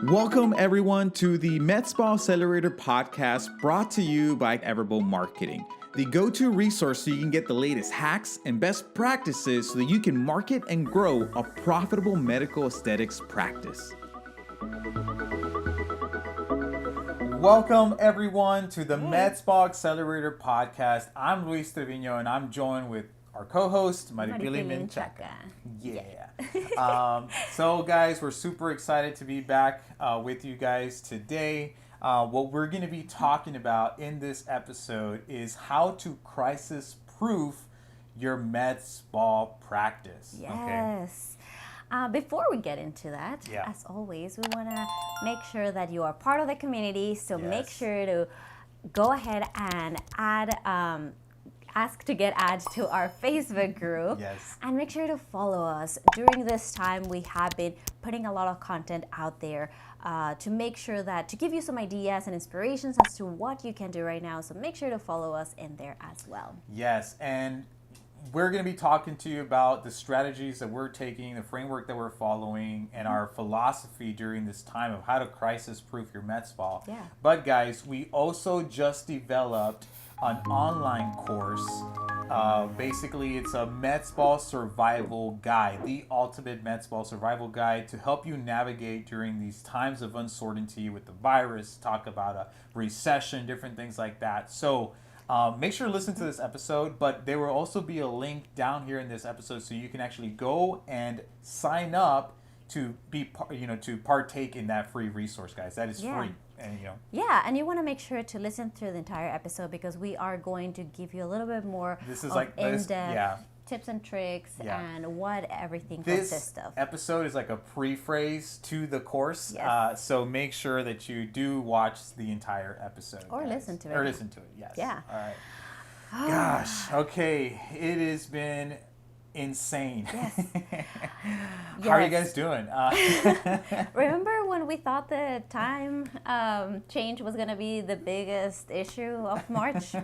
Welcome, everyone, to the MedSpa Accelerator podcast brought to you by Everbo Marketing, the go-to resource so you can get the latest hacks and best practices so that you can market and grow a profitable medical aesthetics practice. Welcome, everyone, to the MedSpa Accelerator podcast. I'm Luis Trevino, and I'm joined with our co-host, Maripili Menchaca. Yeah. So, guys, we're super excited to be back with you guys today. What we're going to be talking about in this episode is how to crisis-proof your med spa practice. Yes. Before we get into that, as always, we want to make sure that you are part of the community. So make sure to go ahead and ask to get added to our Facebook group. And make sure to follow us. During this time, we have been putting a lot of content out there to make sure that, to give you some ideas and inspirations as to what you can do right now. So make sure to follow us in there as well. Yes, and we're going to be talking to you about the strategies that we're taking, the framework that we're following, and our philosophy during this time of how to crisis-proof your med spa. But guys, we also just developed an online course. Basically, it's a med spa survival guide, the ultimate med spa survival guide to help you navigate during these times of uncertainty with the virus, talk about a recession, different things like that. So make sure to listen to this episode, but there will also be a link down here in this episode so you can actually go and sign up to be, to partake in that free resource, guys. That is free. And, and you want to make sure to listen through the entire episode because we are going to give you a little bit more in-depth tips and tricks and what everything consists of. This episode is like a pre-phrase to the course, so make sure that you do watch the entire episode. Or listen to it. Or listen to it, yes. Yeah. All right. Gosh, okay, it has been insane. Yes. How are you guys doing? Remember when we thought the time change was going to be the biggest issue of March?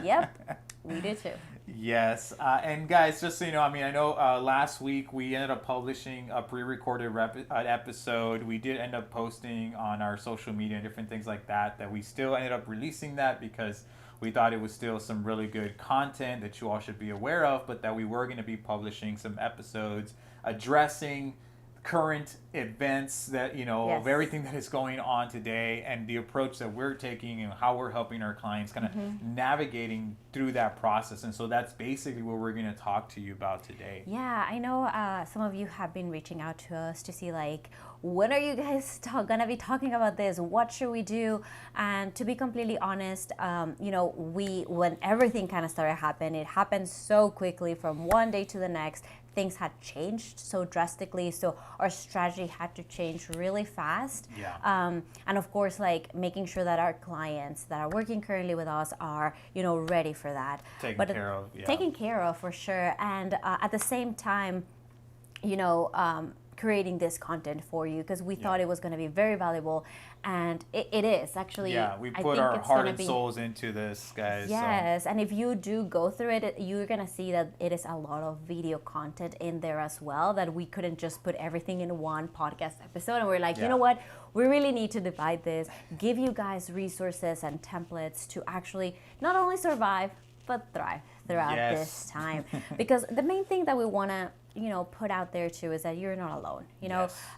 Yep, we do too. Yes, and guys, just so you know, I know last week we ended up publishing a pre-recorded episode. We did end up posting on our social media and different things like that we still ended up releasing that because we thought it was still some really good content that you all should be aware of, but that we were going to be publishing some episodes addressing current events that, of everything that is going on today and the approach that we're taking and how we're helping our clients kind of navigating through that process. And so that's basically what we're going to talk to you about today. Yeah, I know some of you have been reaching out to us to see when are you guys going to be talking about this? What should we do? And to be completely honest, when everything kind of started happening, it happened so quickly from one day to the next. Things had changed so drastically, so our strategy had to change really fast. And of course, making sure that our clients that are working currently with us are, ready for that. Taken care of for sure. And at the same time, creating this content for you because we thought it was going to be very valuable, and it is actually. Yeah, we put our heart and souls into this, guys. Yes, and if you do go through it, you're going to see that it is a lot of video content in there as well, that we couldn't just put everything in one podcast episode. And we're like, you know what? We really need to divide this, give you guys resources and templates to actually not only survive, but thrive throughout this time. Because the main thing that we want to put out there too is that you're not alone.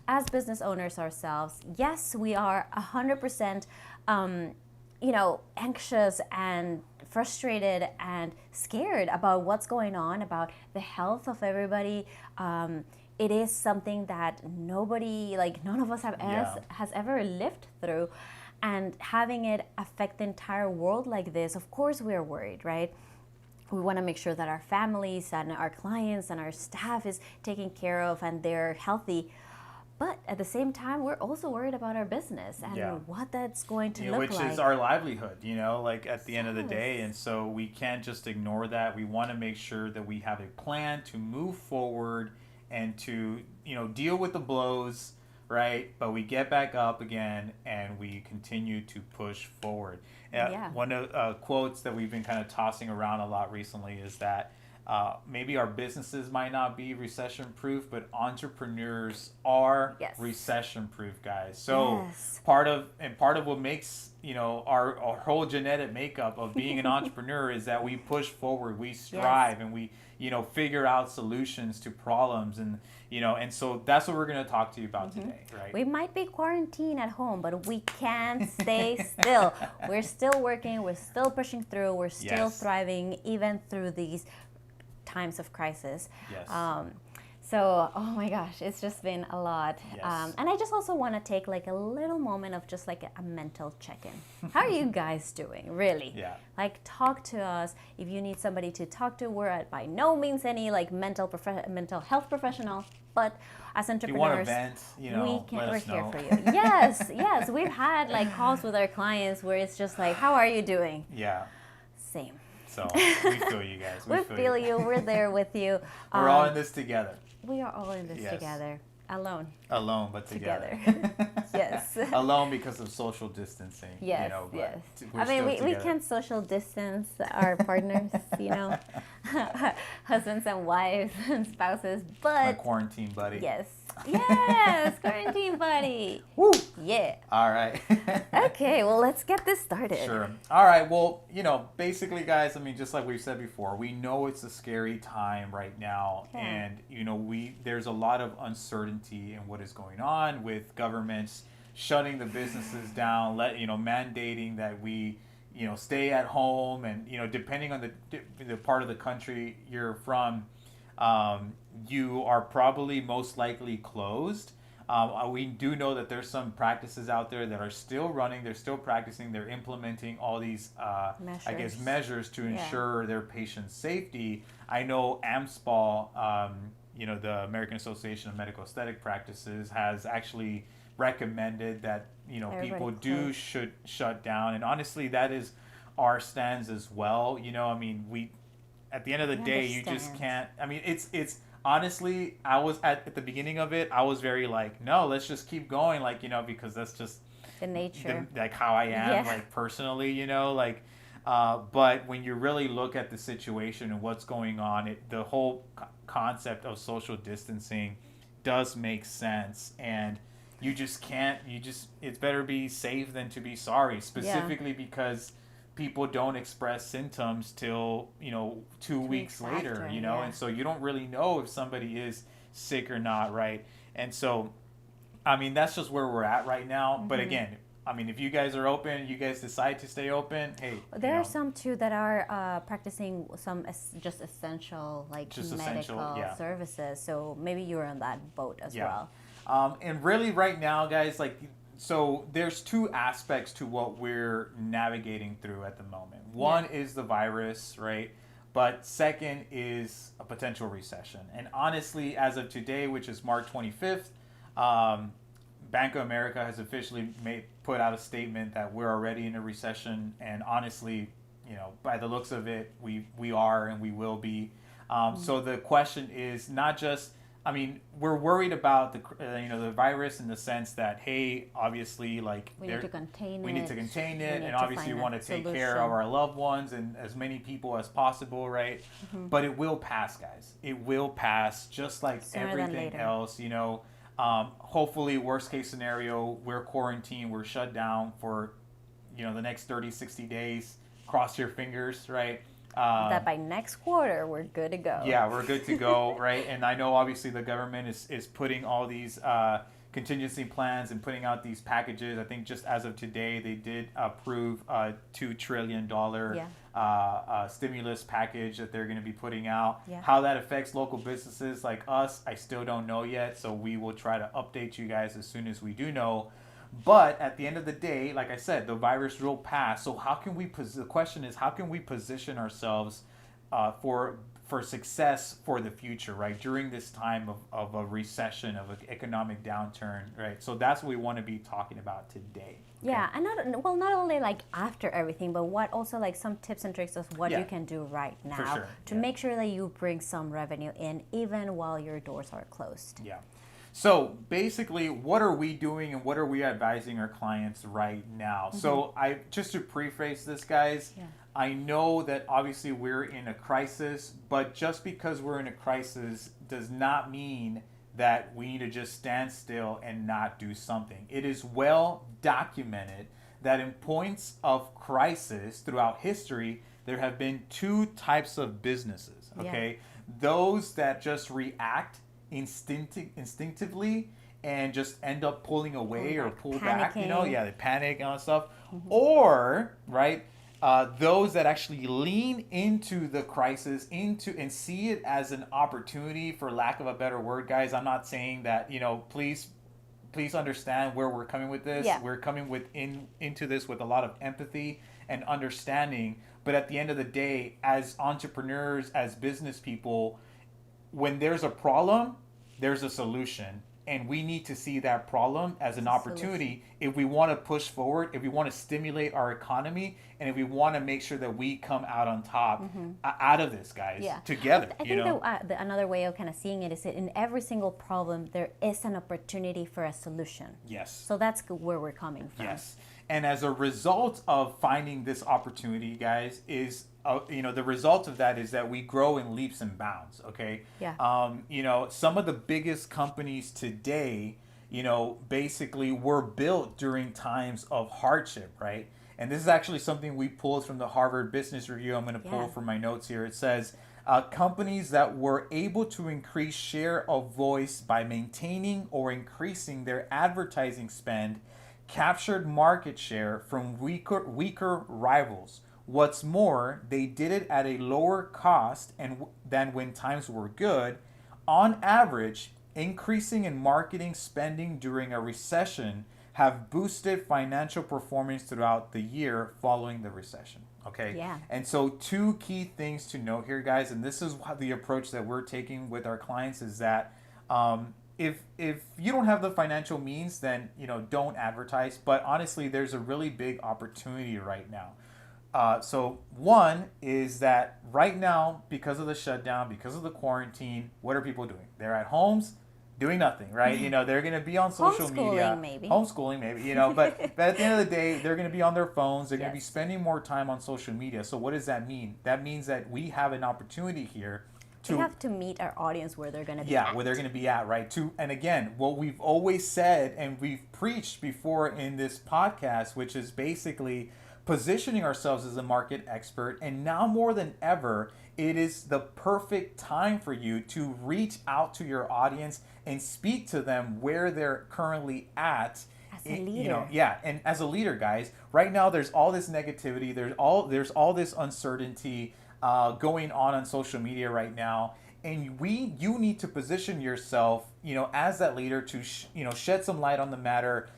As business owners ourselves, yes, we are 100% anxious and frustrated and scared about what's going on, about the health of everybody. It is something that none of us has ever lived through, and having it affect the entire world like this, of course we're worried, right? We want to make sure that our families and our clients and our staff is taken care of and they're healthy. But at the same time, we're also worried about our business and what that's going to look like. Which is our livelihood, at the end of the day. And so we can't just ignore that. We want to make sure that we have a plan to move forward and to, deal with the blows, right? But we get back up again and we continue to push forward. One of quotes that we've been kind of tossing around a lot recently is that maybe our businesses might not be recession proof, but entrepreneurs are recession proof, guys. So part of what makes, you know, our whole genetic makeup of being an entrepreneur is that we push forward, we strive, and we, you know, figure out solutions to problems, and you know, and so that's what we're going to talk to you about today, right? We might be quarantined at home, but we can't stay still. We're still working, we're still pushing through, we're still thriving even through these times of crisis. So, oh my gosh, it's just been a lot. And I just also want to take like a little moment of just like a mental check-in. How are you guys doing, really? Like, talk to us. If you need somebody to talk to, we're by no means any like mental health professional, but as entrepreneurs, you want to vent, you know, we're here for you. Yes, we've had like calls with our clients where it's just like, how are you doing? Same. So we feel you guys. We feel you. We're there with you. We're all in this together. We are all in this together. Alone, but together. Yes. Alone because of social distancing. Yes, you know, yes. I mean, we can social distance our partners, you know, husbands and wives and spouses, but my quarantine buddy. Yes, quarantine buddy. Woo. Yeah. All right. Okay, well, let's get this started. Sure. All right. Well, you know, basically, guys, I mean, just like we've said before, we know it's a scary time right now, and you know, there's a lot of uncertainty in what is going on with governments shutting the businesses down, mandating that we, you know, stay at home, and you know, depending on the part of the country you're from, you are probably most likely closed. We do know that there's some practices out there that are still running. They're still practicing. They're implementing all these, measures to ensure their patients' safety. I know AMSPA, you know, the American Association of Medical Aesthetic Practices, has actually recommended that, you know, people should shut down. And honestly, that is our stance as well. You know, I mean, at the end of the day, you just can't. I mean, it's honestly, I was at the beginning of it, I was very like, no, let's just keep going, like, you know, because that's just the nature, like how I am, like personally, you know, like, but when you really look at the situation and what's going on, the whole concept of social distancing does make sense, and you just can't. It's better be safe than to be sorry, specifically because people don't express symptoms till, you know, 2 weeks later, you know, and so you don't really know if somebody is sick or not, right? And so, I mean, that's just where we're at right now. But again, I mean, if you guys are open, you guys decide to stay open, hey. There are some too that are practicing some just essential, like medical services. So maybe you're on that boat as well. And really right now, guys, like, so there's two aspects to what we're navigating through at the moment. One is the virus, right? But second is a potential recession. And honestly, as of today, which is March 25th, Bank of America has officially put out a statement that we're already in a recession. And honestly, you know, by the looks of it, we are and we will be. So the question is not just, I mean, we're worried about the virus in the sense that, hey, obviously, like, we need to contain it, and obviously we want to take care of our loved ones and as many people as possible, right? But it will pass, guys. It will pass, just like everything else, you know. Hopefully, worst case scenario, we're quarantined, we're shut down for, you know, the next 30, 60 days. Cross your fingers, right? That by next quarter we're good to go. Yeah, we're good to go, right? And I know obviously the government is putting all these contingency plans and putting out these packages. I think just as of today they did approve a $2 trillion stimulus package that they're going to be putting out. How that affects local businesses like us, I still don't know yet. So we will try to update you guys as soon as we do know. But at the end of the day, like I said, the virus will pass. So how can the question is, how can we position ourselves for success for the future, right? During this time of a recession, of an economic downturn, right? So that's what we want to be talking about today. Okay? Yeah, and not only like after everything, but what also like some tips and tricks of what you can do right now to make sure that you bring some revenue in even while your doors are closed. Yeah. So basically, what are we doing and what are we advising our clients right now? So just to preface this, guys, I know that obviously we're in a crisis, but just because we're in a crisis does not mean that we need to just stand still and not do something. It is well documented that in points of crisis throughout history, there have been two types of businesses, okay? Yeah. Those that just react instinctively and just end up pulling away or pull back, you know, they panic and all that stuff. Mm-hmm. Or, right, those that actually lean into the crisis, and see it as an opportunity, for lack of a better word, guys. I'm not saying that, please understand where we're coming with this. Yeah. We're coming into this with a lot of empathy and understanding. But at the end of the day, as entrepreneurs, as business people, when there's a problem, there's a solution. And we need to see that problem as an opportunity if we want to push forward, if we want to stimulate our economy, and if we want to make sure that we come out on top out of this, guys, together. I think that another way of kind of seeing it is that in every single problem, there is an opportunity for a solution. Yes. So that's where we're coming from. Yes. And as a result of finding this opportunity, guys, is the result of that is that we grow in leaps and bounds. Okay. Yeah. Some of the biggest companies today, basically were built during times of hardship, right? And this is actually something we pulled from the Harvard Business Review. I'm going to pull from my notes here. It says companies that were able to increase share of voice by maintaining or increasing their advertising spend captured market share from weaker rivals. What's more, they did it at a lower cost than when times were good. On average, increasing in marketing spending during a recession have boosted financial performance throughout the year following the recession. Okay. Yeah. And so two key things to note here, guys, and this is the approach that we're taking with our clients, is that if you don't have the financial means, then don't advertise. But honestly, there's a really big opportunity right now. So one is that right now, because of the shutdown, because of the quarantine, what are people doing? They're at homes doing nothing, right? They're going to be on social media. Homeschooling maybe, but at the end of the day, they're going to be on their phones. They're going to be spending more time on social media. So what does that mean? That means that we have an opportunity here. We have to meet our audience where they're going to be at. Yeah, where they're going to be at, right? And again, what we've always said and we've preached before in this podcast, which is basically positioning ourselves as a market expert. And now more than ever, it is the perfect time for you to reach out to your audience and speak to them where they're currently at. As a leader. And as a leader, guys, right now there's all this negativity, there's all this uncertainty going on social media right now, and you need to position yourself, as that leader to shed some light on the matter,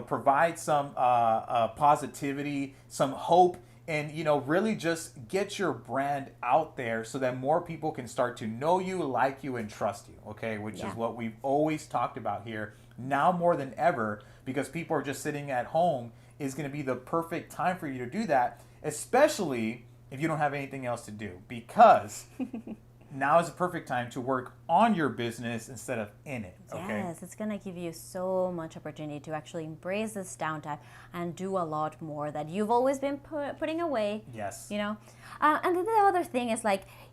provide some positivity, some hope, and really just get your brand out there so that more people can start to know you, like you, and trust you. Okay, which is what we've always talked about here. Now more than ever, because people are just sitting at home, is going to be the perfect time for you to do that, especially if you don't have anything else to do, because now is the perfect time to work on your business instead of in it. Okay? Yes, it's going to give you so much opportunity to actually embrace this downtime and do a lot more that you've always been putting away. Yes. And then the other thing is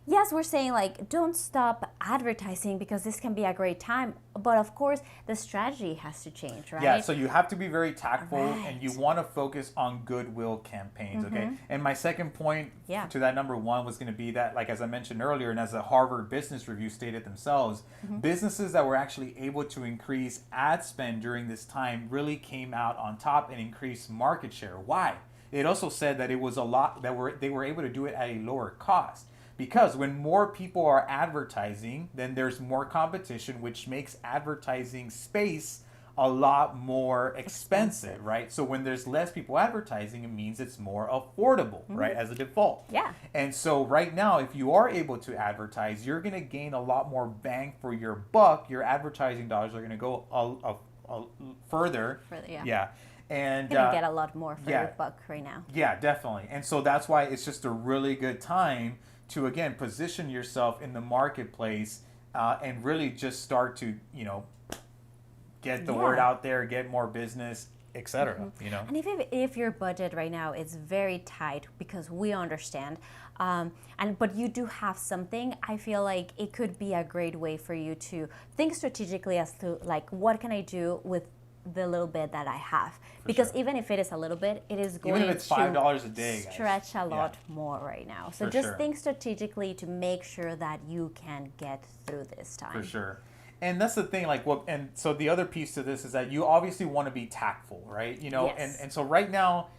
yes, we're saying don't stop advertising because this can be a great time. But of course, the strategy has to change, right? Yeah, so you have to be very tactful, and you want to focus on goodwill campaigns, okay? And my second point to that number one was going to be that, as I mentioned earlier, and as the Harvard Business Review stated themselves, businesses that were actually able to increase ad spend during this time really came out on top and increased market share. Why? It also said that it was a lot that they were able to do it at a lower cost. Because when more people are advertising, then there's more competition, which makes advertising space a lot more expensive, right? So when there's less people advertising, it means it's more affordable, right, as a default. Yeah. And so right now, if you are able to advertise, you're going to gain a lot more bang for your buck. Your advertising dollars are going to go further. Yeah. And you're going to get a lot more for your buck right now. Yeah, definitely. And so that's why it's just a really good time to, again, position yourself in the marketplace and really just start to, get the word out there, get more business, etc. You know. And if your budget right now is very tight, because we understand, but you do have something, I feel like it could be a great way for you to think strategically as to like, what can I do with the little bit that I have? Because even if it is a little bit, it is going even if it's $5 a day, guys, stretch a lot more right now. So just think strategically to make sure that you can get through this time. For sure. And that's the thing, like, and so the other piece to this is that you obviously want to be tactful, right? You know, and so right now,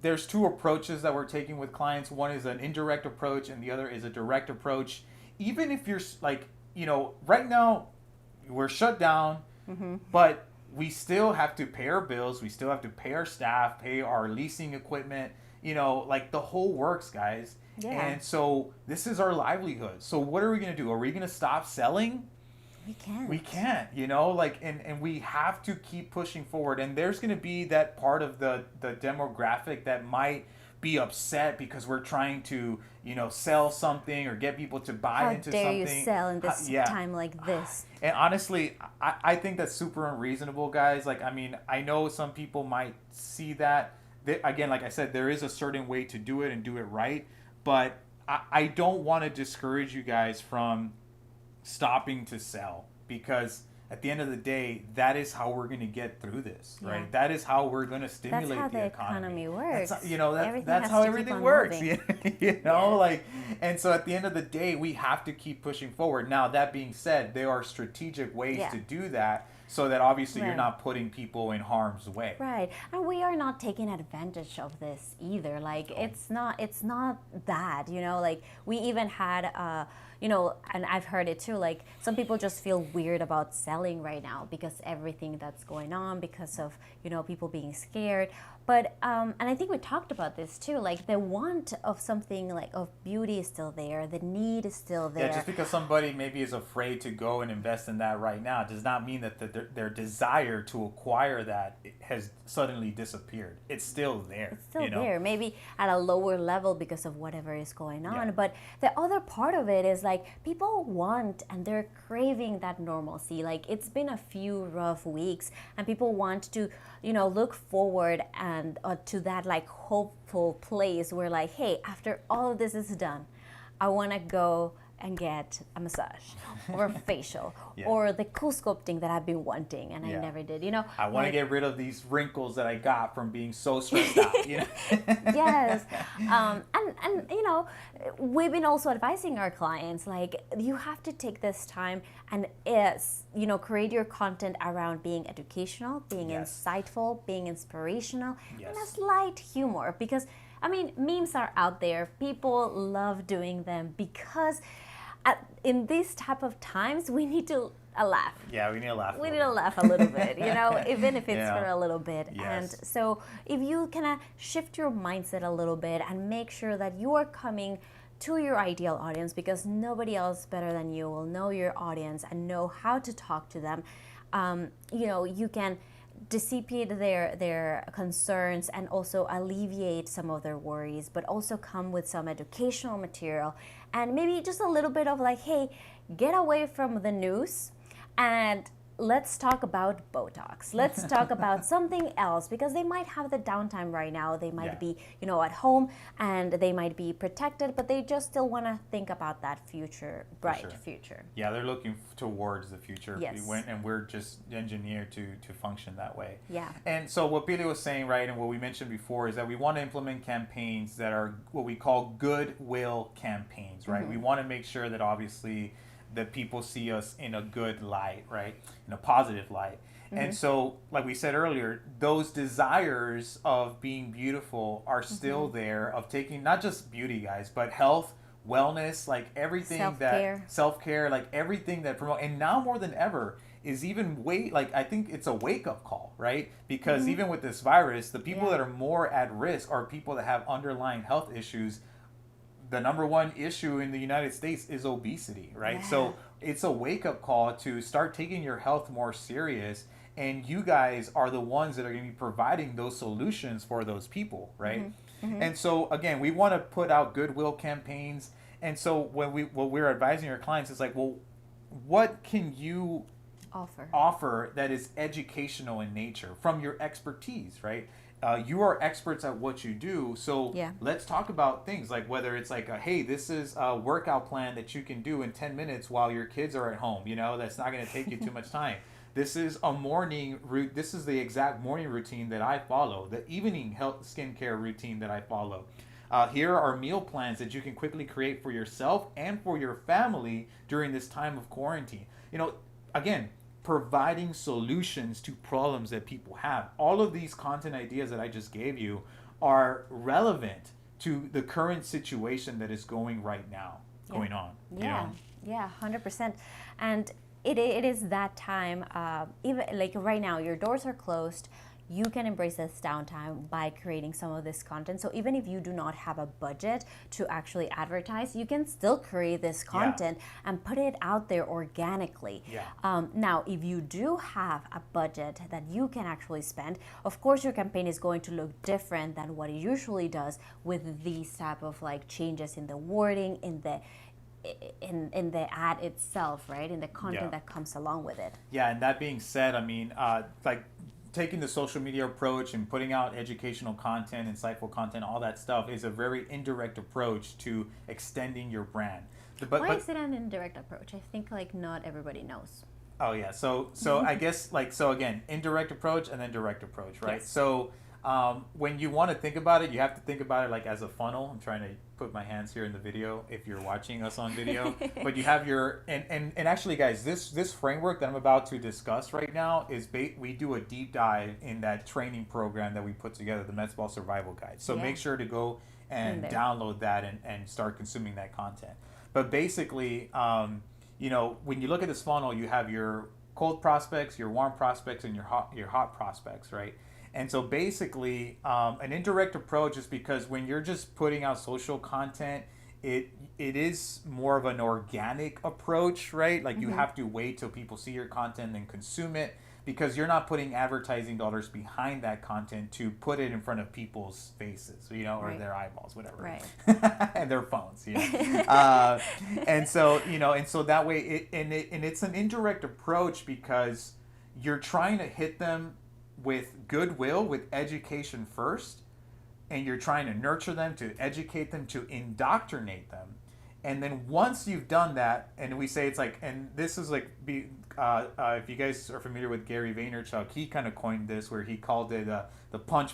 there's two approaches that we're taking with clients. One is an indirect approach, and the other is a direct approach. Even if you're like, you know, right now we're shut down, but we still have to pay our bills. We still have to pay our staff, pay our leasing equipment. You know, like the whole works, guys. Yeah. And so this is our livelihood. So what are we going to do? Are we going to stop selling? We can't. We can't, you know, like, and we have to keep pushing forward. And there's going to be that part of the demographic that might be upset because we're trying to, you know, sell something or get people to buy into something. How dare you sell in this time like this? And honestly, I think that's super unreasonable, guys. Like, I mean, I know some people might see that. Again, like I said, there is a certain way to do it and do it right. But I don't want to discourage you guys from stopping to sell, because at the end of the day, that is how we're going to get through this, right? That is how we're going to stimulate the economy. That's how the economy works. That's, you know, that's how everything works. You know, like, and so at the end of the day, we have to keep pushing forward. Now, that being said, there are strategic ways to do that, so that obviously you're not putting people in harm's way. Right. And we are not taking advantage of this either. Like, it's not that, you know, like we even had, you know, and I've heard it too, like some people just feel weird about selling right now because everything that's going on, because of, you know, people being scared. But, and I think we talked about this too, like the want of something like of beauty is still there, the need is still there. Yeah, just because somebody maybe is afraid to go and invest in that right now does not mean that their desire to acquire that has suddenly disappeared. It's still there. It's still there, maybe at a lower level because of whatever is going on. But the other part of it is like people want and they're craving that normalcy. Like it's been a few rough weeks and people want to, you know, look forward and to that like hopeful place where like, hey, after all of this is done, I want to go and get a massage or a facial or the cool sculpting that I've been wanting and I never did, you know. I want to get rid of these wrinkles that I got from being so stressed out, you know. Yes. And you know, we've been also advising our clients, like, you have to take this time and, you know, create your content around being educational, being insightful, being inspirational, and a slight humor. Because, I mean, memes are out there. People love doing them because in these type of times, we need to laugh. Yeah, we need to laugh. We need to laugh a little bit, you know, even if it's for a little bit. Yes. And so if you kind of shift your mindset a little bit and make sure that you are coming to your ideal audience, because nobody else better than you will know your audience and know how to talk to them, you know, you can dissipate their concerns and also alleviate some of their worries, but also come with some educational material and maybe just a little bit of like, hey, get away from the news and let's talk about Botox. Let's talk about something else, because they might have the downtime right now. They might be, you know, at home and they might be protected, but they just still want to think about that future, bright future. Yeah, they're looking towards the future. Yes. And we're just engineered to function that way. Yeah. And so what Billy was saying, right, and what we mentioned before is that we want to implement campaigns that are what we call goodwill campaigns, right? We want to make sure that obviously that people see us in a good light, right? In a positive light. And so, like we said earlier, those desires of being beautiful are still there, of taking not just beauty, guys, but health, wellness, like everything self-care, like everything that promote. And now more than ever is even I think it's a wake-up call, right? Because even with this virus, the people that are more at risk are people that have underlying health issues. The number one issue in the United States is obesity, right? Yeah. So it's a wake-up call to start taking your health more serious, and you guys are the ones that are going to be providing those solutions for those people, right? And so again, we want to put out goodwill campaigns. And so what we're advising our clients is like, well, what can you offer that is educational in nature from your expertise, right? You are experts at what you do, so let's talk about things like whether it's like, hey, this is a workout plan that you can do in 10 minutes while your kids are at home, that's not going to take you too much time. This is a morning route. This is the exact morning routine that I follow, the evening health skincare routine that I follow. Here are meal plans that you can quickly create for yourself and for your family during this time of quarantine. Again, providing solutions to problems that people have. All of these content ideas that I just gave you are relevant to the current situation that is going on. Yeah, 100%. And it is that time, even like right now, your doors are closed. You can embrace this downtime by creating some of this content. So even if you do not have a budget to actually advertise, you can still create this content and put it out there organically. Now, if you do have a budget that you can actually spend, of course your campaign is going to look different than what it usually does with these type of like changes in the wording, in the ad itself, right? In the content that comes along with it. Yeah, and that being said, I mean, like taking the social media approach and putting out educational content, insightful content, all that stuff is a very indirect approach to extending your brand. Why is it an indirect approach? I think like not everybody knows. Oh yeah, so I guess so again, indirect approach and then direct approach, right? Yes. So when you want to think about it, you have to think about it like as a funnel. I'm trying to put my hands here in the video if you're watching us on video. But you have your and actually guys, this framework that I'm about to discuss right now is we do a deep dive in that training program that we put together, the Med Spa Survival Guide. So make sure to go and download that and start consuming that content. But basically, when you look at this funnel, you have your cold prospects, your warm prospects, and your hot prospects, right? And so basically, an indirect approach is because when you're just putting out social content, it is more of an organic approach, right? Like you have to wait till people see your content and then consume it, because you're not putting advertising dollars behind that content to put it in front of people's faces, or their eyeballs, whatever, right. and their phones, and so that way, it's an indirect approach because you're trying to hit them with goodwill, with education first, and you're trying to nurture them, to educate them, to indoctrinate them. And then once you've done that, and we say it's like, and this is like, if you guys are familiar with Gary Vaynerchuk, he kind of coined this where he called it the punch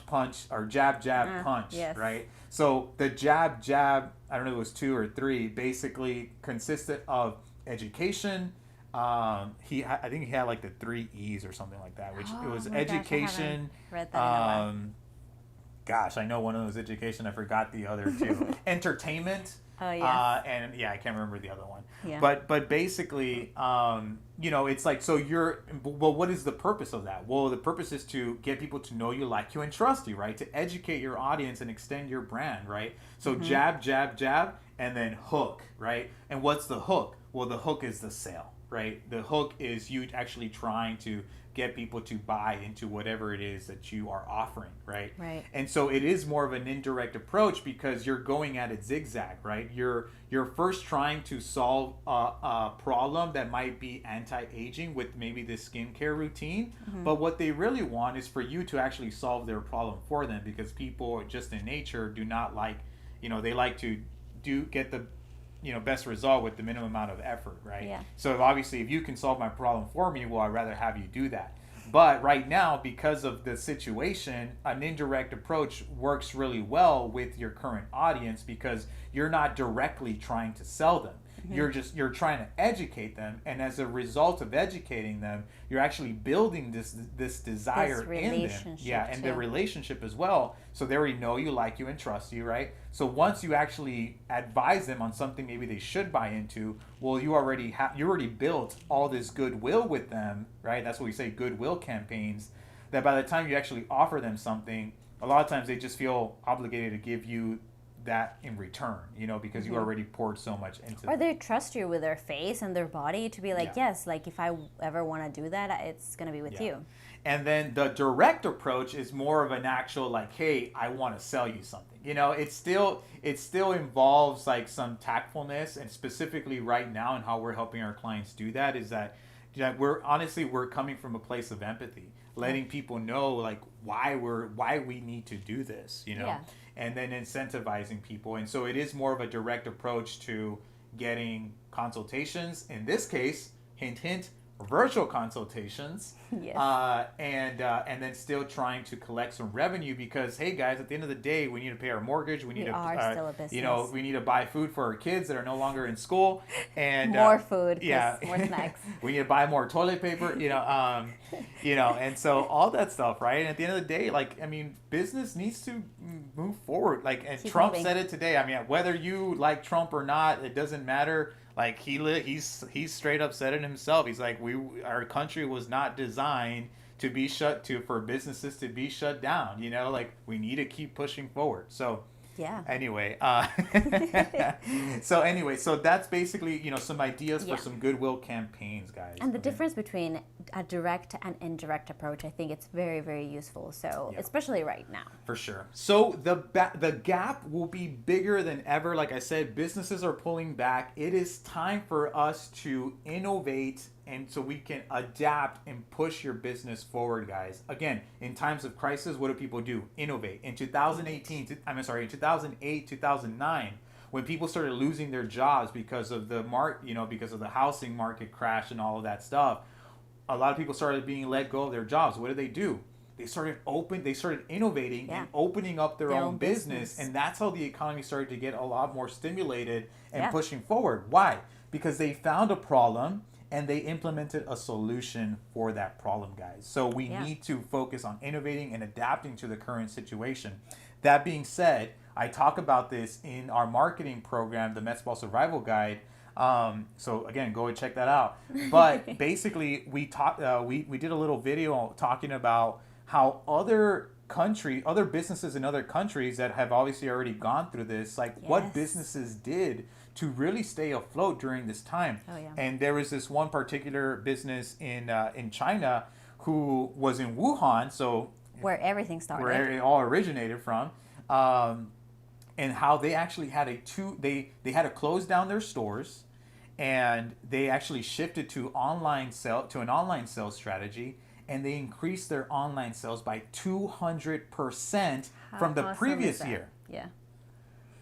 or jab punch, right? So the jab, I don't know if it was 2 or 3, basically consisted of education. I think he had like the 3 E's or something like that, which it was education. Gosh, I haven't read that in a while. Gosh, I know one of those education. I forgot the other 2. Entertainment. Oh yes. And I can't remember the other one. Yeah. But basically, it's like, so what is the purpose of that? Well, the purpose is to get people to know you, like you, and trust you, right? To educate your audience and extend your brand, right? So jab, and then hook, right? And what's the hook? Well, the hook is the sale. Right? The hook is you actually trying to get people to buy into whatever it is that you are offering, right? Right. And so it is more of an indirect approach because you're going at it zigzag, right? You're first trying to solve a problem that might be anti-aging with maybe this skincare routine, but what they really want is for you to actually solve their problem for them, because people just in nature do not like, they like to get the best result with the minimum amount of effort, right? Yeah. So obviously, if you can solve my problem for me, well, I'd rather have you do that. But right now, because of the situation, an indirect approach works really well with your current audience because you're not directly trying to sell them. You're trying to educate them, and as a result of educating them, you're actually building this desire in them. Yeah, and the relationship as well. So they already know you, like you, and trust you, right? So once you actually advise them on something maybe they should buy into, well, you already built all this goodwill with them, right? That's what we say, goodwill campaigns, that by the time you actually offer them something, a lot of times they just feel obligated to give you that in return, because you already poured so much into them. Or they trust you with their face and their body to be like, yes, like if I ever want to do that, it's going to be with you. And then the direct approach is more of an actual like, hey, I want to sell you something. It still involves like some tactfulness, and specifically right now and how we're helping our clients do that is that Yeah, we're coming from a place of empathy, letting people know like why we need to do this, and then incentivizing people. And so it is more of a direct approach to getting consultations. In this case, hint hint, virtual consultations. Yes. And then still trying to collect some revenue, because hey guys, at the end of the day, we need to pay our mortgage. We are still a business. We need to buy food for our kids that are no longer in school, and more food, more snacks. We need to buy more toilet paper, and so all that stuff, right? And at the end of the day, like, I mean, business needs to move forward. Like, and Trump said it today. I mean, whether you like Trump or not, it doesn't matter. Like, he's straight up said it himself. He's like, our country was not designed to be for businesses to be shut down. Like, we need to keep pushing forward. So yeah. Anyway, so that's basically some ideas for some goodwill campaigns, guys. And the difference between a direct and indirect approach, I think it's very, very useful. So especially right now. For sure. So the gap will be bigger than ever. Like I said, businesses are pulling back. It is time for us to innovate, and so we can adapt and push your business forward, guys. Again, in times of crisis, what do people do? Innovate. In 2008, 2009, when people started losing their jobs because of the because of the housing market crash and all of that stuff, a lot of people started being let go of their jobs. What did they do? They started innovating and opening up their own business. And that's how the economy started to get a lot more stimulated and pushing forward. Why? Because they found a problem and they implemented a solution for that problem, guys. So we need to focus on innovating and adapting to the current situation. That being said, I talk about this in our marketing program, the Med Spa Survival Guide. So again, go and check that out. But basically, we did a little video talking about how other businesses in other countries that have obviously already gone through this, what businesses did to really stay afloat during this time. Oh, yeah. And there was this one particular business in China who was in Wuhan, so where everything started, where it all originated from, and how they actually had they had to close down their stores, and they actually shifted to an online sales strategy, and they increased their online sales by 200% from the previous year. Yeah.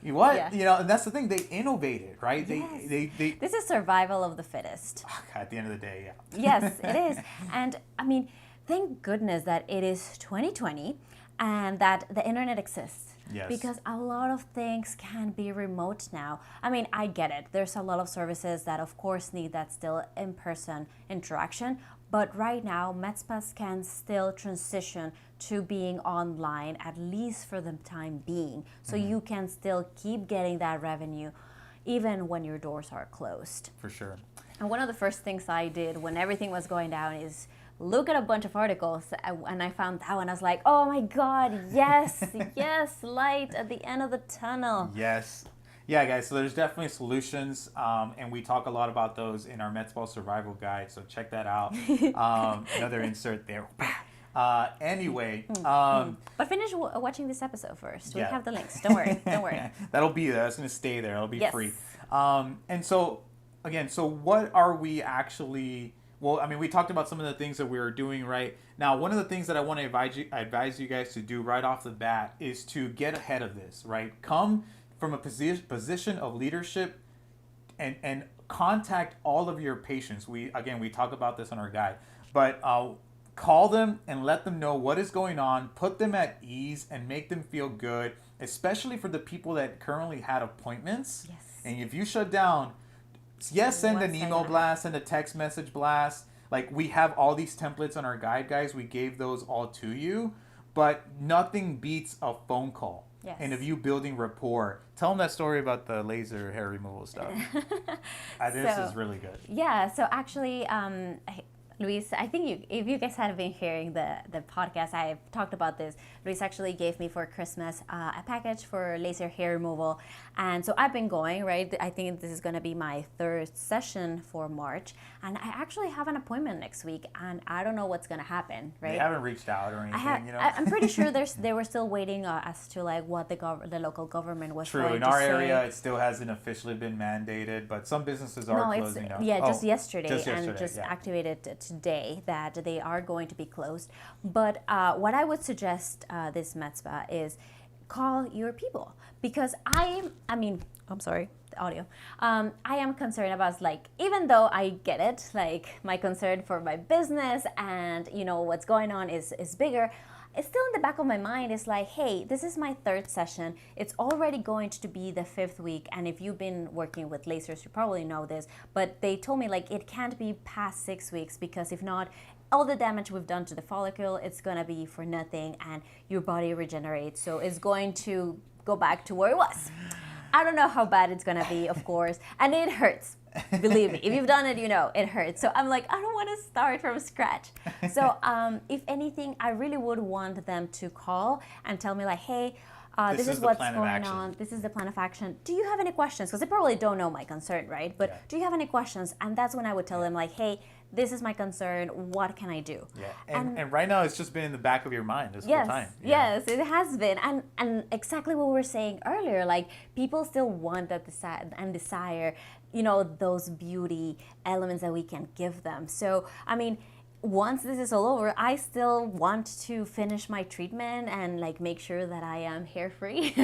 And that's the thing. They innovated, right? Yes. They This is survival of the fittest. At the end of the day, yeah. Yes, it is. And I mean, thank goodness that it is 2020 and that the internet exists. Yes. Because a lot of things can be remote now. I mean, I get it. There's a lot of services that, of course, need that still in-person interaction. But right now, med spas can still transition to being online, at least for the time being. So you can still keep getting that revenue even when your doors are closed. For sure. And one of the first things I did when everything was going down is look at a bunch of articles, and I found that one. I was like, oh my God, yes, yes, light at the end of the tunnel. Yes. Yeah, guys, so there's definitely solutions, and we talk a lot about those in our Med Spa Survival Guide, so check that out. Another insert there. Anyway. But finish watching this episode first. We have the links. Don't worry. Don't worry. That'll be there. It's going to stay there. It'll be free. And so, again, so what are we actually... Well, I mean, we talked about some of the things that we were doing right. Now, one of the things that I want to advise you guys to do right off the bat is to get ahead of this, right? Come from a position of leadership and contact all of your patients. We talk about this on our guide, but call them and let them know what is going on, put them at ease and make them feel good, especially for the people that currently had appointments. Yes. And if you shut down, send an email blast, send a text message blast. Like, we have all these templates on our guide, guys. We gave those all to you, but nothing beats a phone call. Yes. And of you building rapport. Tell them that story about the laser hair removal stuff. This is really good. Yeah, so actually, Luis, I think if you guys had been hearing the podcast, I've talked about this. Luis actually gave me for Christmas a package for laser hair removal. And so I've been going, right? I think this is going to be my third session for March. And I actually have an appointment next week, and I don't know what's going to happen, right? They haven't reached out or anything, I'm pretty sure they were still waiting as to like what the local government was True. going In to our say. area, it still hasn't officially been mandated, but some businesses are closing now. Yeah, just yesterday, and just activated today that they are going to be closed. But what I would suggest this med spa is call your people, because I'm sorry, the audio. I am concerned about, like, even though I get it, like my concern for my business and what's going on is bigger. It's still in the back of my mind. It's like, hey, this is my third session. It's already going to be the 5th week. And if you've been working with lasers, you probably know this. But they told me, like, it can't be past 6 weeks, because if not, all the damage we've done to the follicle, it's going to be for nothing. And your body regenerates. So it's going to go back to where it was. I don't know how bad it's going to be, of course. And it hurts. Believe me, if you've done it, it hurts. So I'm like, I don't want to start from scratch. So if anything, I really would want them to call and tell me, like, hey, this is what's going on. This is the plan of action. Do you have any questions? Because they probably don't know my concern, right? But do you have any questions? And that's when I would tell them, like, hey, this is my concern. What can I do? Yeah, and right now it's just been in the back of your mind this whole time. Yes, it has been. And exactly what we were saying earlier, like, people still want that desire, those beauty elements that we can give them. So, I mean, once this is all over, I still want to finish my treatment and like make sure that I am hair free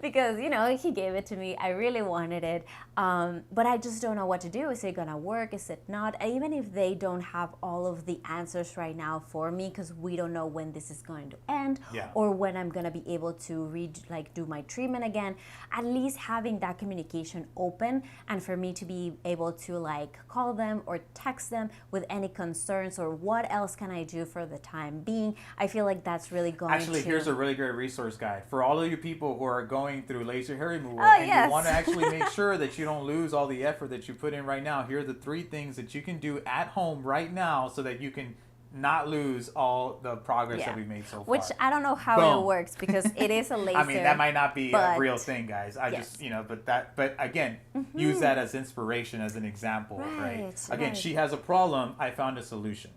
because he gave it to me. I really wanted it, but I just don't know what to do. Is it gonna work? Is it not? Even if they don't have all of the answers right now for me, because we don't know when this is going to end or when I'm gonna be able to do my treatment again. At least having that communication open, and for me to be able to like call them or text them with any concerns or what else can I do for the time being. I feel like that's really going Actually, here's a really great resource guide for all of you people who are going through laser hair removal you want to actually make sure that you don't lose all the effort that you put in right now. Here are the 3 things that you can do at home right now so that you can not lose all the progress that we made so far. Which I don't know how it works, because it is a laser. I mean, that might not be a real thing, guys. I just, but again, use that as inspiration, as an example, right? Again, she has a problem. I found a solution.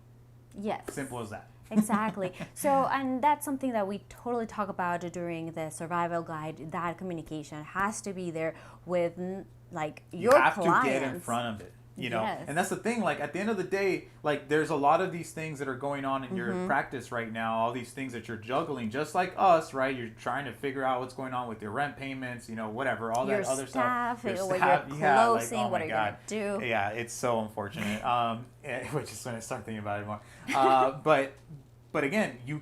Yes. Simple as that. Exactly. So, and that's something that we totally talk about during the survival guide. That communication has to be there with like your clients. You have to get in front of it. And that's the thing, like at the end of the day, like there's a lot of these things that are going on in your practice right now, all these things that you're juggling, just like us, right? You're trying to figure out what's going on with your rent payments, whatever, all that other stuff. Your staff, closing, what are you going to do? Yeah, it's so unfortunate, which is when I start thinking about it more. But again, you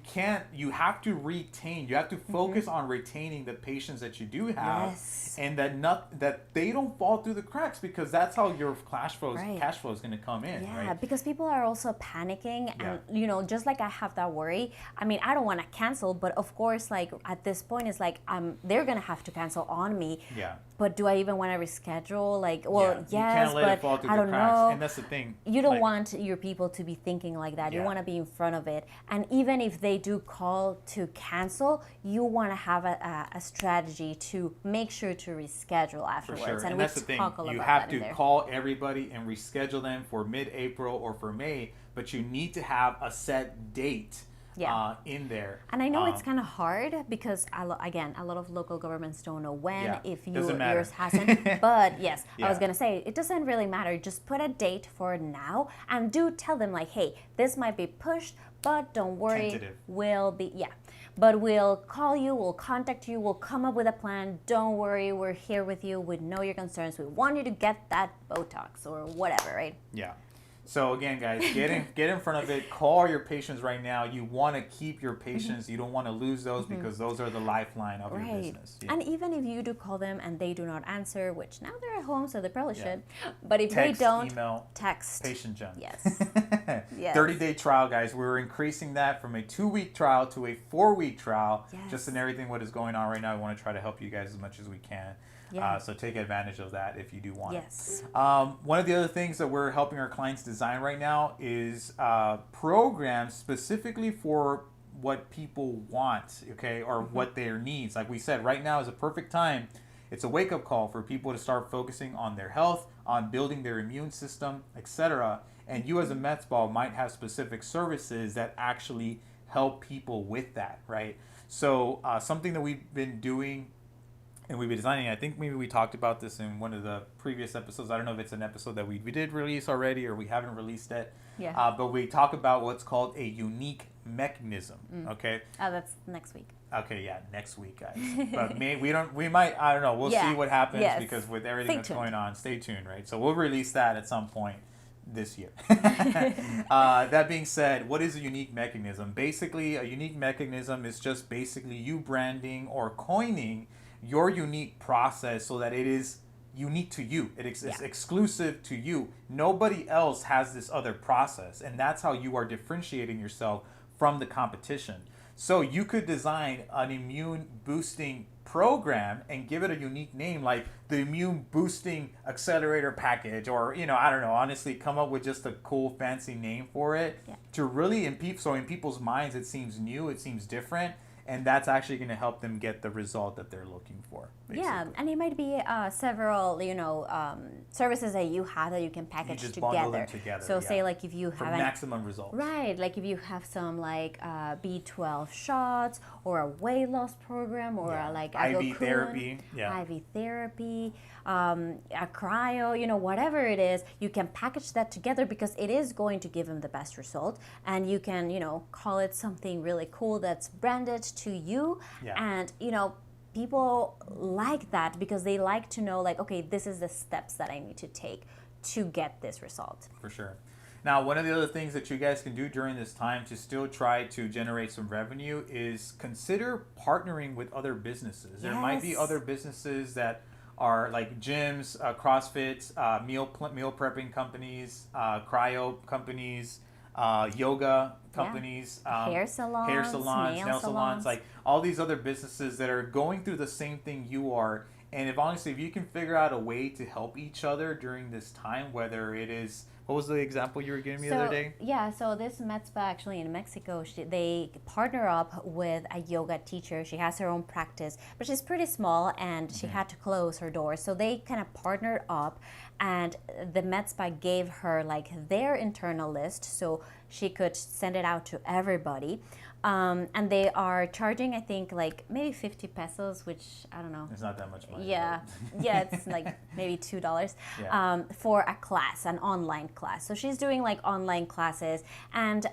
have to focus on retaining the patients that you do have, and that they don't fall through the cracks, because that's how your cash flow is going to come in. Yeah, because people are also panicking, and just like I have that worry. I mean, I don't want to cancel, but of course, like at this point, it's like they're going to have to cancel on me. Yeah. But do I even want to reschedule? Like, yes, you can't let it fall through I don't the cracks. know. And that's the thing. You don't want your people to be thinking like that. You want to be in front of it. And even if they do call to cancel, you want to have a strategy to make sure to reschedule afterwards. For sure. And that's the thing. You have to call everybody and reschedule them for mid-April or for May, but you need to have a set date. In there. And I know it's kind of hard, because again, a lot of local governments don't know when, if yours hasn't. But yes, I was going to say, it doesn't really matter. Just put a date for now, and do tell them like, hey, this might be pushed, but don't worry. Tentative. But we'll call you, we'll contact you, we'll come up with a plan. Don't worry, we're here with you. We know your concerns. We want you to get that Botox or whatever, right? Yeah. So again, guys, get in front of it. Call your patients right now. You want to keep your patients. You don't want to lose those, because those are the lifeline of your business. And even if you do call them and they do not answer, which now they're at home, so they probably should. But if text, they don't, email, text. patient junk. Yes. 30-day trial, guys. We're increasing that from a 2-week trial to a 4-week trial. Just in everything what is going on right now. I want to try to help you guys as much as we can. Yeah. So take advantage of that if you do want Yes. it. One of the other things that we're helping our clients design right now is programs specifically for what people want, okay, or what their needs. Like we said, right now is a perfect time. It's a wake-up call for people to start focusing on their health, on building their immune system, etc. And you as a med spa might have specific services that actually help people with that, right? So something that we've been doing and we've been designing, I think maybe we talked about this in one of the previous episodes. I don't know if it's an episode that we did release already or we haven't released it. Yeah. But we talk about what's called a unique mechanism, okay? Oh, that's next week. Okay, yeah, next week, guys. But we might, I don't know. We'll see what happens because with everything that's going on, stay tuned, right? So we'll release that at some point this year. That being said, what is a unique mechanism? Basically, a unique mechanism is just basically you branding or coining your unique process so that it is unique to you. It's exclusive to you. Nobody else has this other process, and that's how you are differentiating yourself from the competition. So you could design an immune boosting program and give it a unique name like the immune boosting accelerator package, or I don't know, honestly come up with just a cool fancy name for it to really in people's minds it seems new, it seems different, and that's actually going to help them get the result that they're looking for. Basically. Yeah, and it might be several, services that you have that you can package just together. Bundle them together. So say like if you have for maximum results. Right, like if you have some like B12 shots or a weight loss program or like IV therapy. Yeah. IV therapy, a cryo, whatever it is, you can package that together because it is going to give them the best result, and you can call it something really cool that's branded to you, and people like that because they like to know like, okay, this is the steps that I need to take to get this result. For sure. Now, one of the other things that you guys can do during this time to still try to generate some revenue is consider partnering with other businesses. There might be other businesses that are like gyms, CrossFit, meal prepping companies, cryo companies, yoga companies, hair salons, nail salons, like all these other businesses that are going through the same thing you are. And if you can figure out a way to help each other during this time, whether it is, what was the example you were giving me the other day? Yeah, so this med spa actually in Mexico, they partner up with a yoga teacher. She has her own practice, but she's pretty small and she had to close her doors. So they kind of partnered up, and the med spa gave her like their internal list so she could send it out to everybody. And they are charging, I think, like maybe 50 pesos, which I don't know. It's not that much money. Yeah, it's like maybe $2 for a class, an online class. So she's doing like online classes, and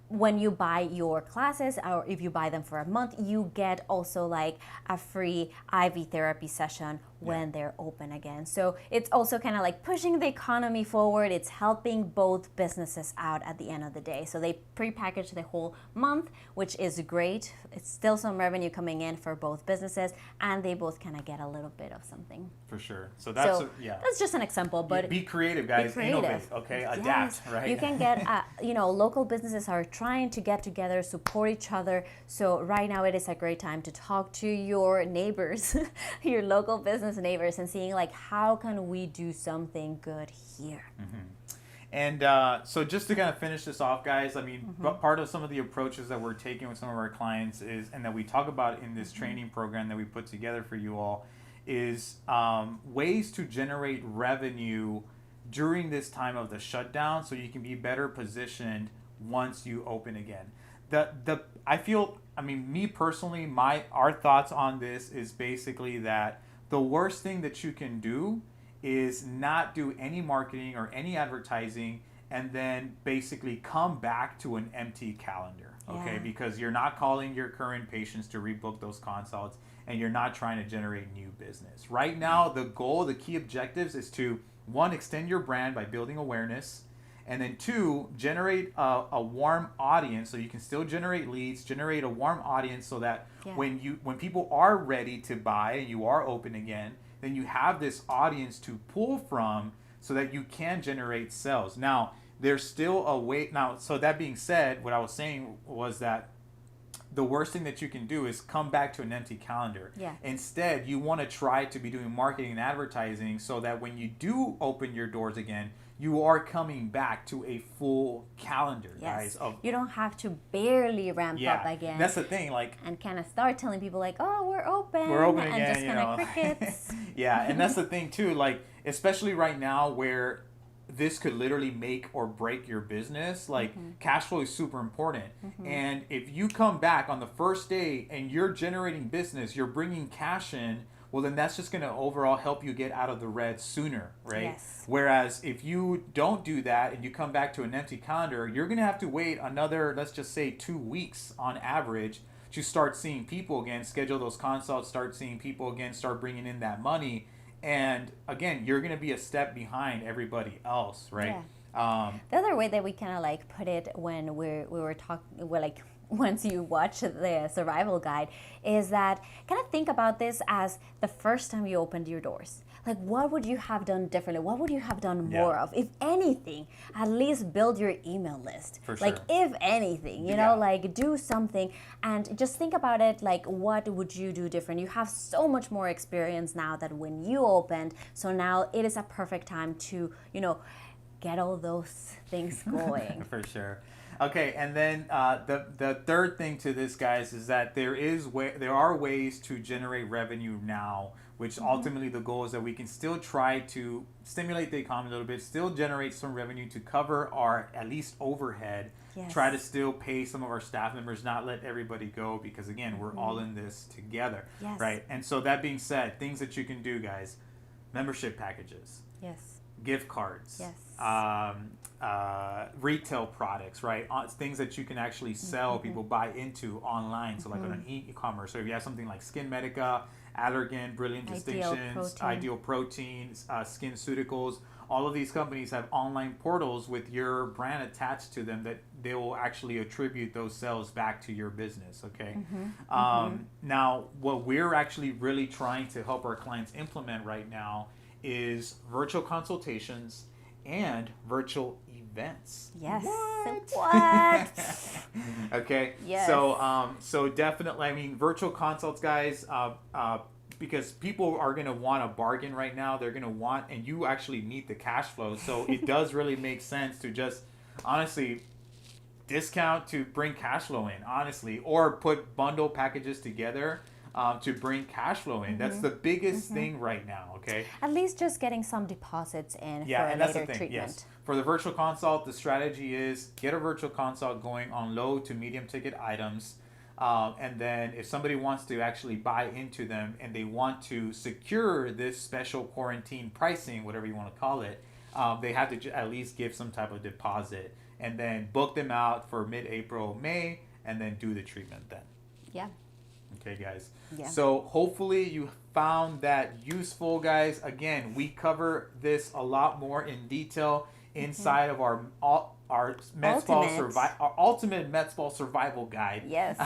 when you buy your classes, or if you buy them for a month, you get also like a free IV therapy session when they're open again. So it's also kind of like pushing the economy forward. It's helping both businesses out at the end of the day. So they pre-package the whole month, which is great. It's still some revenue coming in for both businesses, and they both kind of get a little bit of something. For sure. So that's that's just an example, but be creative, guys. Be creative. Innovate. Okay, adapt. Right. You can get local businesses are trying to get together, support each other. So right now it is a great time to talk to your neighbors, your local business neighbors, and seeing like how can we do something good here. And so just to kind of finish this off, guys, I mean, part of some of the approaches that we're taking with some of our clients is, and that we talk about in this training program that we put together for you all, is ways to generate revenue during this time of the shutdown so you can be better positioned once you open again. Me personally, our thoughts on this is basically that the worst thing that you can do is not do any marketing or any advertising and then basically come back to an empty calendar, okay? Because you're not calling your current patients to rebook those consults, and you're not trying to generate new business. Right now, the key objectives is to, one, extend your brand by building awareness, and then two, generate a warm audience so you can still generate leads, generate a warm audience so that when people are ready to buy and you are open again, then you have this audience to pull from so that you can generate sales. Now, there's still a way. Now, so that being said, what I was saying was that the worst thing that you can do is come back to an empty calendar. Yeah. Instead, you want to try to be doing marketing and advertising so that when you do open your doors again, you are coming back to a full calendar, guys. You don't have to barely ramp up again. That's the thing, and kind of start telling people like, oh, we're open again, and just kind of crickets. And that's the thing too, like especially right now where this could literally make or break your business. Like cash flow is super important. And if you come back on the first day and you're generating business, you're bringing cash in, well, then that's just going to overall help you get out of the red sooner, right? Yes. Whereas if you don't do that and you come back to an empty calendar, you're going to have to wait another, let's just say 2 weeks on average to start seeing people again, schedule those consults, start seeing people again, start bringing in that money. And again, you're going to be a step behind everybody else, right? Yeah. The other way that we kind of like put it when we were talking, we're like, once you watch the survival guide, is that kind of think about this as the first time you opened your doors. Like, what would you have done differently? What would you have done more of? If anything, at least build your email list. For sure. Like, if anything, you know, like do something and just think about it. Like, what would you do different? You have so much more experience now that when you opened. So now it is a perfect time to, you know, get all those things going. For sure. Okay, and then the third thing to this, guys, is that there are ways to generate revenue now, which ultimately the goal is that we can still try to stimulate the economy a little bit, still generate some revenue to cover our at least overhead, try to still pay some of our staff members, not let everybody go, because again, we're all in this together, right? And so that being said, things that you can do, guys, membership packages, gift cards, retail products, right? Things that you can actually sell, people buy into online. So like on an e-commerce. So if you have something like Skin Medica, Allergan, Brilliant Distinctions, Ideal Proteins, SkinCeuticals, all of these companies have online portals with your brand attached to them that they will actually attribute those sales back to your business, okay? Now, what we're actually really trying to help our clients implement right now is virtual consultations and virtual events. Yes. What? Okay. Yes. So definitely, I mean, virtual consults, guys, because people are going to want a bargain right now. They're going to want, and you actually need the cash flow. So it does really make sense to just honestly discount to bring cash flow in, honestly, or put bundle packages together to bring cash flow in. That's the biggest thing right now, okay? At least just getting some deposits in for a and that's later the thing, treatment. yes. For the virtual consult, the strategy is get a virtual consult going on low to medium ticket items. And then if somebody wants to actually buy into them and they want to secure this special quarantine pricing, whatever you want to call it, they have to at least give some type of deposit and then book them out for mid-April, May, and then do the treatment then. Yeah. Okay, guys. Yeah. So hopefully you found that useful, guys. Again, we cover this a lot more in detail inside of our Med Spa our ultimate Med Spa survival guide. Yes.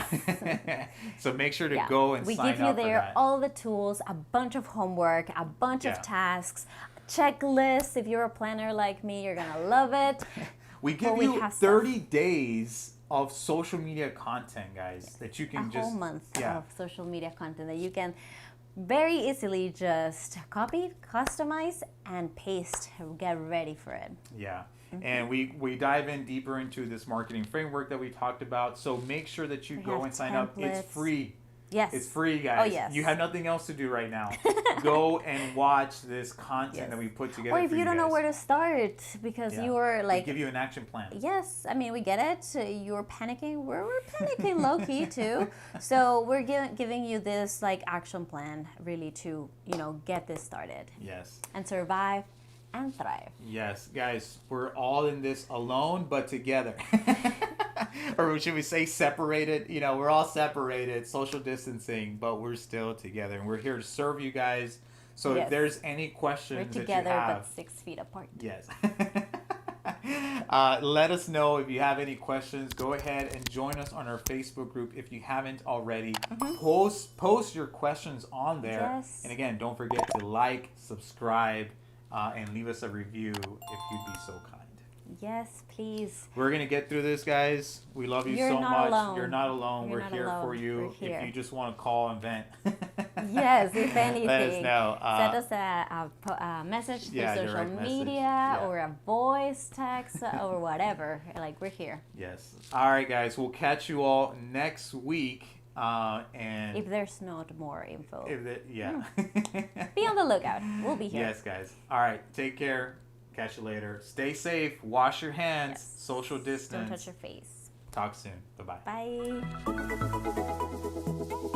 So make sure to go and sign up for that. We give you there all the tools, a bunch of homework, a bunch of tasks, checklists. If you're a planner like me, you're gonna love it. We give you 30 days of social media content, guys, that you can a whole month of social media content that you can very easily just copy, customize, and paste. Get ready for it. Yeah. And we dive in deeper into this marketing framework that we talked about. So make sure that you go and sign up. It's free. Yes. It's free, guys. Oh, yes. You have nothing else to do right now. Go and watch this content that we put together. Or if you don't know where to start because you were like... We give you an action plan. Yes. I mean, we get it. You're panicking. We're panicking low-key, too. So we're giving you this like action plan really to, you know, get this started. Yes. And survive and thrive. Yes, guys. We're all in this alone, but together. Or should we say separated? You know, we're all separated, social distancing, but we're still together. And we're here to serve you guys. So if there's any questions we're together, that you have, but 6 feet apart. Yes. Let us know if you have any questions. Go ahead and join us on our Facebook group if you haven't already. Post your questions on there. Yes. And again, don't forget to like, subscribe, and leave us a review if you'd be so kind. Yes, please. We're going to get through this, guys. We love you so much. You're not alone. We're here for you. If you just want to call and vent. Yes, if anything. Let us know. Send us a message through social media or a voice text or whatever. Like, we're here. Yes. All right, guys. We'll catch you all next week. And if there's not more info. Be on the lookout. We'll be here. Yes, guys. All right. Take care. Catch you later. Stay safe. Wash your hands. Yes. Social distance. Don't touch your face. Talk soon. Bye-bye. Bye.